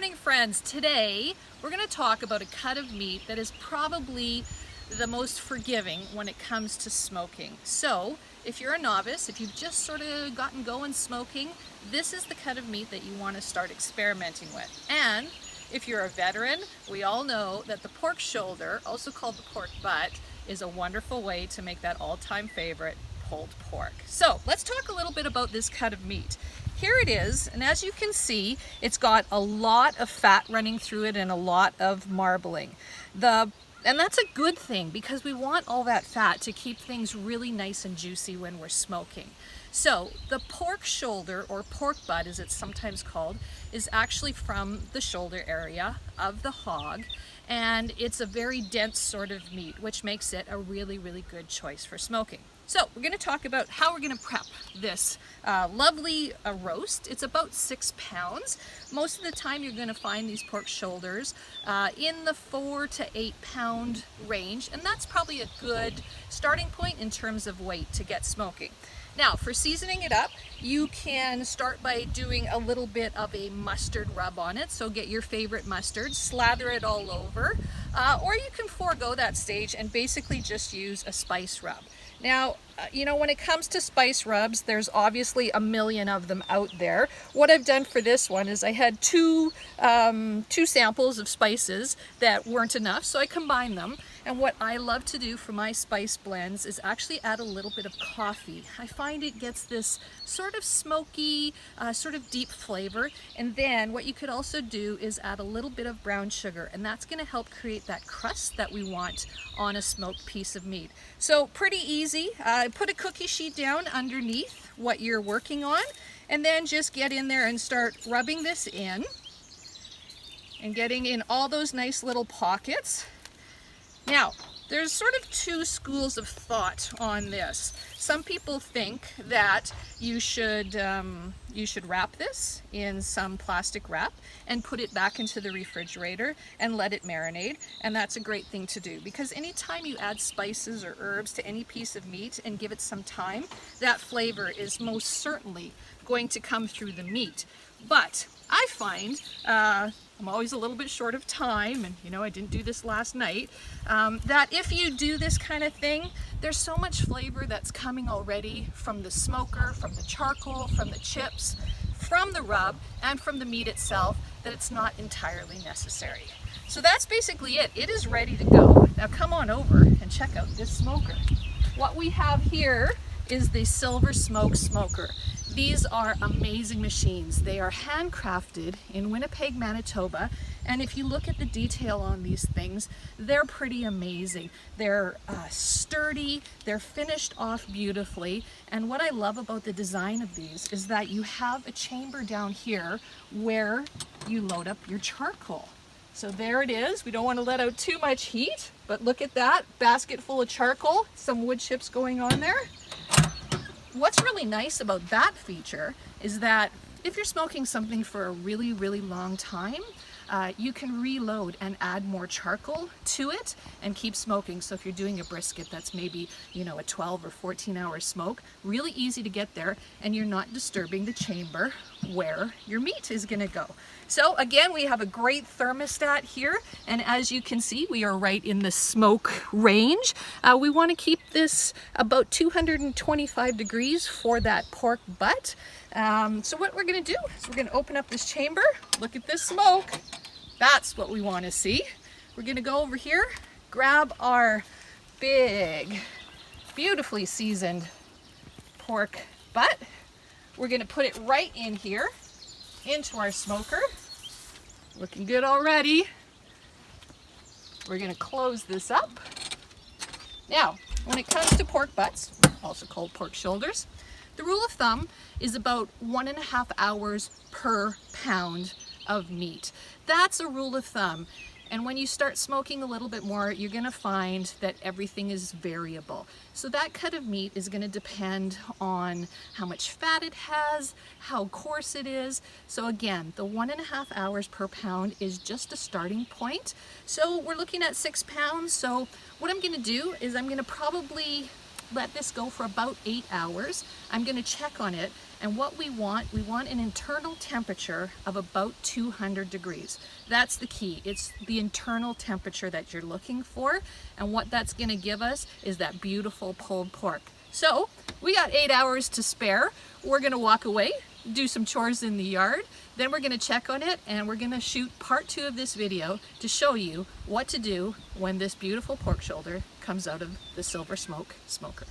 morning, friends. Today we're going to talk about a cut of meat that is probably the most forgiving when it comes to smoking. So if you're a novice, if you've just sort of gotten going smoking, this is the cut of meat that you want to start experimenting with. And if you're a veteran, we all know that the pork shoulder, also called the pork butt, is a wonderful way to make that all-time favorite, pulled pork. So let's talk a little bit about this cut of meat. Here it is, and as you can see, it's got a lot of fat running through it and a lot of marbling. And that's a good thing because we want all that fat to keep things really nice and juicy when we're smoking. So the pork shoulder, or pork butt as it's sometimes called, is actually from the shoulder area of the hog, and it's a very dense sort of meat, which makes it a really, really good choice for smoking. So we're going to talk about how we're going to prep this lovely roast. It's about 6 pounds. Most of the time you're going to find these pork shoulders in the 4 to 8 pound range, and that's probably a good starting point in terms of weight to get smoking. Now, for seasoning it up, you can start by doing a little bit of a mustard rub on it. So get your favorite mustard, slather it all over, or you can forego that stage and basically just use a spice rub. Now, when it comes to spice rubs, there's obviously a million of them out there. What I've done for this one is I had two samples of spices that weren't enough, so I combined them. And what I love to do for my spice blends is actually add a little bit of coffee. I find it gets this sort of smoky, sort of deep flavor. And then what you could also do is add a little bit of brown sugar, and that's going to help create that crust that we want on a smoked piece of meat. So pretty easy. Put a cookie sheet down underneath what you're working on, and then just get in there and start rubbing this in and getting in all those nice little pockets. Now, there's sort of two schools of thought on this. Some people think that you should wrap this in some plastic wrap and put it back into the refrigerator and let it marinate, and that's a great thing to do because anytime you add spices or herbs to any piece of meat and give it some time, that flavor is most certainly going to come through the meat. But I find I'm always a little bit short of time, and I didn't do this last night, that if you do this kind of thing, there's so much flavor that's coming already from the smoker, from the charcoal, from the chips, from the rub, and from the meat itself that it's not entirely necessary. So that's basically it. It is ready to go. Now come on over and check out this smoker. What we have here is the Silver Smoke Smoker. These are amazing machines. They are handcrafted in Winnipeg, Manitoba, and if you look at the detail on these things, they're pretty amazing. They're sturdy, they're finished off beautifully, and what I love about the design of these is that you have a chamber down here where you load up your charcoal. So there it is. We don't want to let out too much heat, but look at that basket full of charcoal, some wood chips going on there. What's really nice about that feature is that if you're smoking something for a really, really long time, you can reload and add more charcoal to it and keep smoking. So if you're doing a brisket that's maybe, a 12 or 14 hour smoke, really easy to get there, and you're not disturbing the chamber where your meat is going to go. So again, we have a great thermostat here, and as you can see, we are right in the smoke range. We want to keep this about 225 degrees for that pork butt. So what we're going to do is we're going to open up this chamber. Look at this smoke. That's what we want to see. We're going to go over here, grab our big, beautifully seasoned pork butt. We're going to put it right in here into our smoker. Looking good already. We're going to close this up. Now, when it comes to pork butts, also called pork shoulders, the rule of thumb is about 1.5 hours per pound of meat. That's a rule of thumb. And when you start smoking a little bit more, you're going to find that everything is variable. So that cut of meat is going to depend on how much fat it has, how coarse it is. So again, the 1.5 hours per pound is just a starting point. So we're looking at 6 pounds. So what I'm going to do is I'm going to probably let this go for about 8 hours. I'm going to check on it, and what we want an internal temperature of about 200 degrees. That's the key. It's the internal temperature that you're looking for, and what that's going to give us is that beautiful pulled pork. So we got 8 hours to spare. We're going to walk away, do some chores in the yard, then we're going to check on it, and we're going to shoot part 2 of this video to show you what to do when this beautiful pork shoulder comes out of the silver smoke smoker.